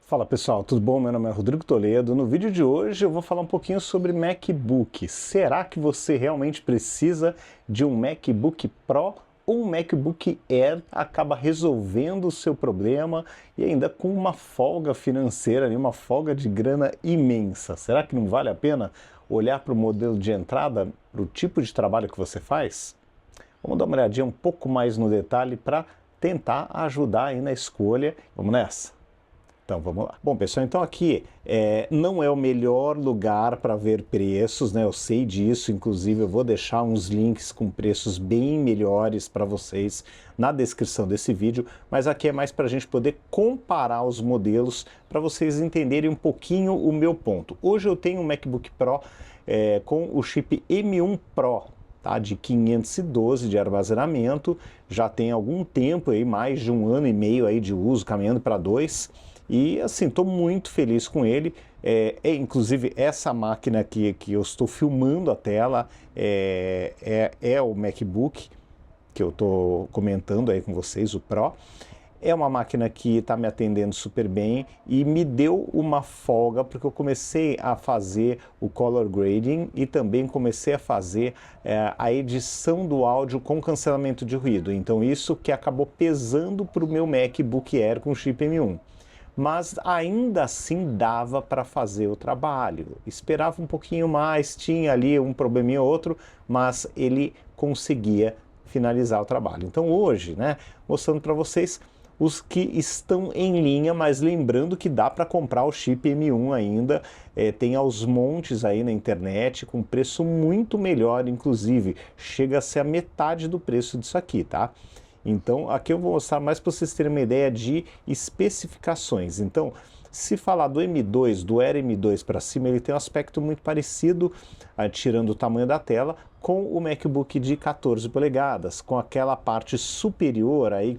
Fala pessoal, tudo bom? Meu nome é Rodrigo Toledo. No vídeo de hoje eu vou falar um pouquinho sobre MacBook. Será que você realmente precisa de um MacBook Pro ou um MacBook Air acaba resolvendo o seu problema e ainda com uma folga financeira, uma folga de grana imensa? Será que não vale a pena olhar para o modelo de entrada, para o tipo de trabalho que você faz? Vamos dar uma olhadinha um pouco mais no detalhe para tentar ajudar aí na escolha. Vamos nessa? Então vamos lá. Bom pessoal, então aqui não é o melhor lugar para ver preços, né? Eu sei disso, inclusive eu vou deixar uns links com preços bem melhores para vocês na descrição desse vídeo, mas aqui é mais para a gente poder comparar os modelos para vocês entenderem um pouquinho o meu ponto. Hoje eu tenho um MacBook Pro com o chip M1 Pro, tá, de 512 de armazenamento, já tem algum tempo aí, mais de 1 ano e meio aí de uso, caminhando para 2. E assim, estou muito feliz com ele. Inclusive essa máquina aqui que eu estou filmando a tela é o MacBook que eu estou comentando aí com vocês, o Pro. É uma máquina que está me atendendo super bem e me deu uma folga porque eu comecei a fazer o color grading e também comecei a fazer a edição do áudio com cancelamento de ruído. Então isso que acabou pesando para o meu MacBook Air com chip M1. Mas ainda assim dava para fazer o trabalho. Esperava um pouquinho mais, tinha ali um probleminha ou outro, mas ele conseguia finalizar o trabalho. Então hoje, né, mostrando para vocês os que estão em linha, mas lembrando que dá para comprar o chip M1 ainda, tem aos montes aí na internet, com preço muito melhor, inclusive, chega a ser a metade do preço disso aqui, tá? Então, aqui eu vou mostrar mais para vocês terem uma ideia de especificações. Então, se falar do M2, do Air M2 para cima, ele tem um aspecto muito parecido, tirando o tamanho da tela, com o MacBook de 14 polegadas, com aquela parte superior aí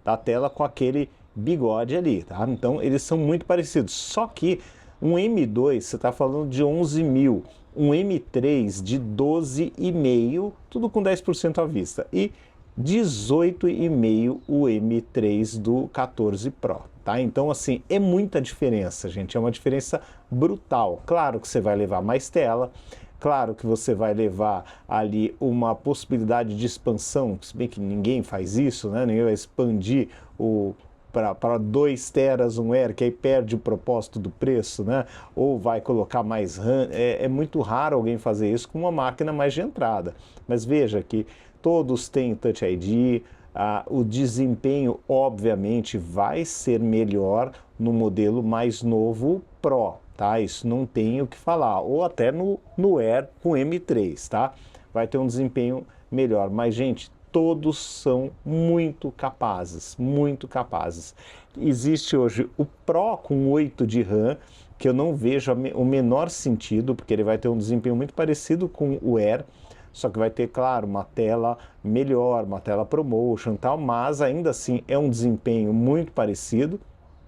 da tela com aquele bigode ali, tá? Então, eles são muito parecidos, só que um M2, você está falando de 11 mil, um M3 de 12,5, tudo com 10% à vista, e 18,5 o M3 do 14 Pro, tá? Então, assim, é muita diferença, gente, é uma diferença brutal. Claro que você vai levar mais tela, claro que você vai levar ali uma possibilidade de expansão, se bem que ninguém faz isso, né? Ninguém vai expandir para 2 teras um Air, que aí perde o propósito do preço, né? Ou vai colocar mais RAM, é muito raro alguém fazer isso com uma máquina mais de entrada. Mas veja que todos têm Touch ID, o desempenho obviamente vai ser melhor no modelo mais novo Pro, tá? Isso não tem o que falar, ou até no Air com M3, tá? Vai ter um desempenho melhor, mas gente, todos são muito capazes, muito capazes. Existe hoje o Pro com 8 de RAM, que eu não vejo o menor sentido, porque ele vai ter um desempenho muito parecido com o Air, só que vai ter, claro, uma tela melhor, uma tela ProMotion e tal, mas ainda assim é um desempenho muito parecido,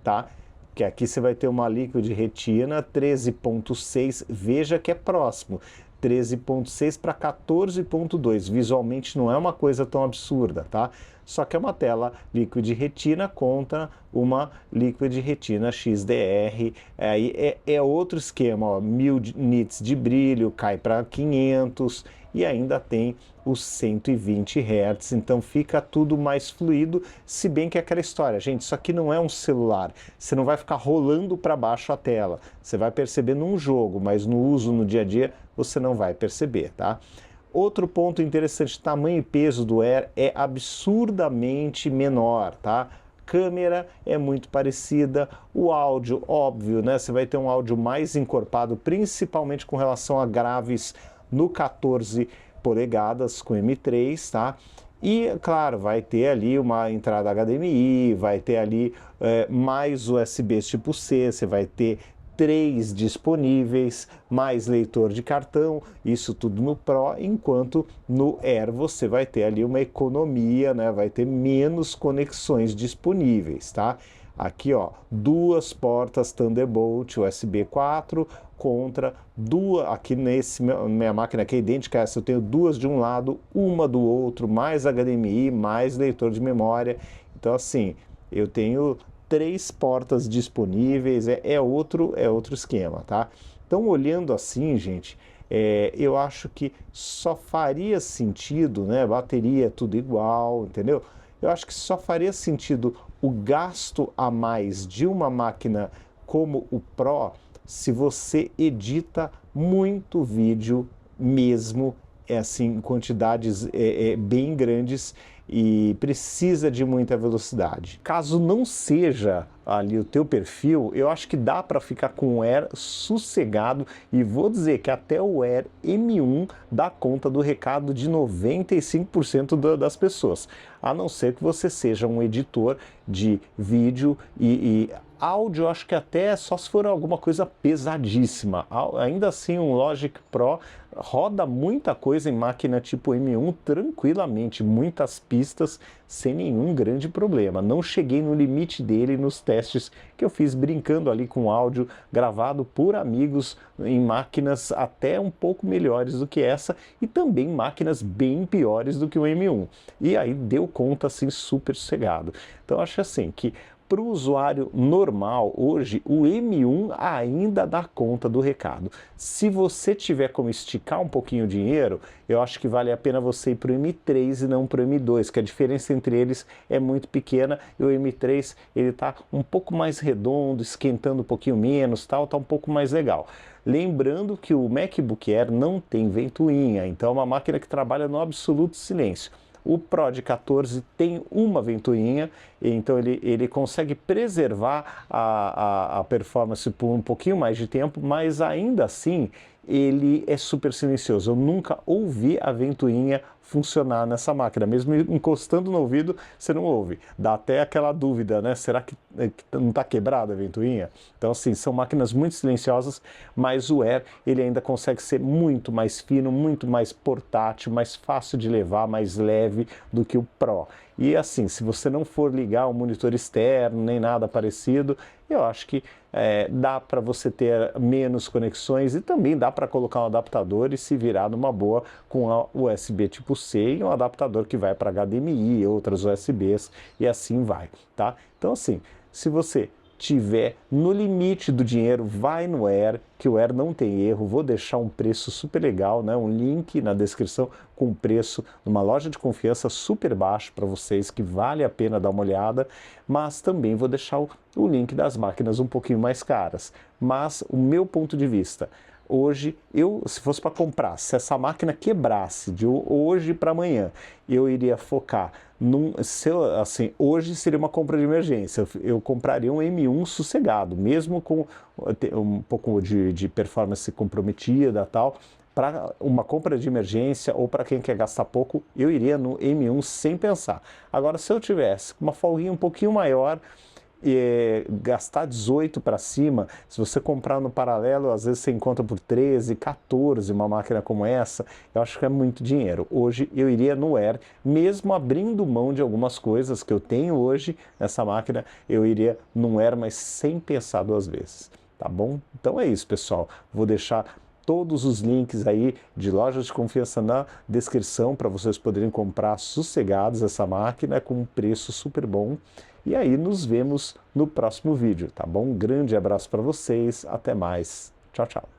tá? Que aqui você vai ter uma Liquid Retina 13.6, veja que é próximo, 13.6 para 14.2, visualmente não é uma coisa tão absurda, tá? Só que é uma tela Liquid Retina contra uma Liquid Retina XDR, aí é outro esquema, ó, 1000 nits de brilho, cai para 500 e ainda tem os 120 Hz, então fica tudo mais fluido, se bem que é aquela história, gente, isso aqui não é um celular, você não vai ficar rolando para baixo a tela, você vai perceber num jogo, mas no uso no dia a dia você não vai perceber, tá? Outro ponto interessante, tamanho e peso do Air é absurdamente menor, tá? Câmera é muito parecida, o áudio, óbvio, né? Você vai ter um áudio mais encorpado, principalmente com relação a graves no 14 polegadas com M3, tá? E, claro, vai ter ali uma entrada HDMI, vai ter ali mais USB tipo C, você vai ter 3 disponíveis, mais leitor de cartão, isso tudo no Pro, enquanto no Air você vai ter ali uma economia, né? Vai ter menos conexões disponíveis, tá? Aqui, ó, 2 portas Thunderbolt USB 4 contra duas, aqui minha máquina aqui é idêntica a essa, eu tenho 2 de um lado, uma do outro, mais HDMI, mais leitor de memória. Então, assim, eu tenho 3 portas disponíveis, é outro esquema, tá? Então, olhando assim, gente, eu acho que só faria sentido, né? Bateria tudo igual, entendeu? Eu acho que só faria sentido o gasto a mais de uma máquina como o Pro se você edita muito vídeo mesmo, assim, em quantidades bem grandes e precisa de muita velocidade. Caso não seja ali o teu perfil, eu acho que dá para ficar com o Air sossegado, e vou dizer que até o Air M1 dá conta do recado de 95% das pessoas, a não ser que você seja um editor de vídeo e áudio, acho que até só se for alguma coisa pesadíssima. Ainda assim, um Logic Pro roda muita coisa em máquina tipo M1 tranquilamente, muitas pistas sem nenhum grande problema. Não cheguei no limite dele nos testes que eu fiz brincando ali com áudio gravado por amigos em máquinas até um pouco melhores do que essa, e também máquinas bem piores do que o M1. E aí deu conta assim super sossegado. Então acho assim que para o usuário normal, hoje, o M1 ainda dá conta do recado. Se você tiver como esticar um pouquinho o dinheiro, eu acho que vale a pena você ir para o M3 e não para o M2, que a diferença entre eles é muito pequena, e o M3 ele está um pouco mais redondo, esquentando um pouquinho menos, tal, tá um pouco mais legal. Lembrando que o MacBook Air não tem ventoinha, então é uma máquina que trabalha no absoluto silêncio. O Pro de 14 tem uma ventoinha, então ele consegue preservar a performance por um pouquinho mais de tempo, mas ainda assim ele é super silencioso. Eu nunca ouvi a ventoinha funcionar nessa máquina, mesmo encostando no ouvido você não ouve. Dá até aquela dúvida, né? Será que não está quebrada a ventoinha? Então assim, são máquinas muito silenciosas, mas o Air ele ainda consegue ser muito mais fino, muito mais portátil, mais fácil de levar, mais leve do que o Pro. E assim, se você não for ligar um monitor externo, nem nada parecido, eu acho que dá para você ter menos conexões, e também dá para colocar um adaptador e se virar numa boa com a USB tipo C e um adaptador que vai para HDMI e outras USBs, e assim vai, tá? Então assim, se você tiver no limite do dinheiro, vai no Air, que o Air não tem erro. Vou deixar um preço super legal, né? Um link na descrição com preço numa loja de confiança super baixo para vocês, que vale a pena dar uma olhada, mas também vou deixar o link das máquinas um pouquinho mais caras. Mas o meu ponto de vista, hoje, se fosse para comprar, se essa máquina quebrasse de hoje para amanhã, eu iria focar assim, hoje seria uma compra de emergência, eu compraria um M1 sossegado, mesmo com um pouco de performance comprometida e tal. Para uma compra de emergência ou para quem quer gastar pouco, eu iria no M1 sem pensar. Agora, se eu tivesse uma folguinha um pouquinho maior, gastar 18 para cima, se você comprar no paralelo, às vezes você encontra por 13, 14 uma máquina como essa, eu acho que é muito dinheiro. Hoje eu iria no Air, mesmo abrindo mão de algumas coisas que eu tenho hoje nessa máquina, eu iria no Air, mas sem pensar duas vezes, tá bom? Então é isso, pessoal. Vou deixar todos os links aí de lojas de confiança na descrição para vocês poderem comprar sossegados essa máquina com um preço super bom. E aí nos vemos no próximo vídeo, tá bom? Um grande abraço para vocês, até mais. Tchau, tchau.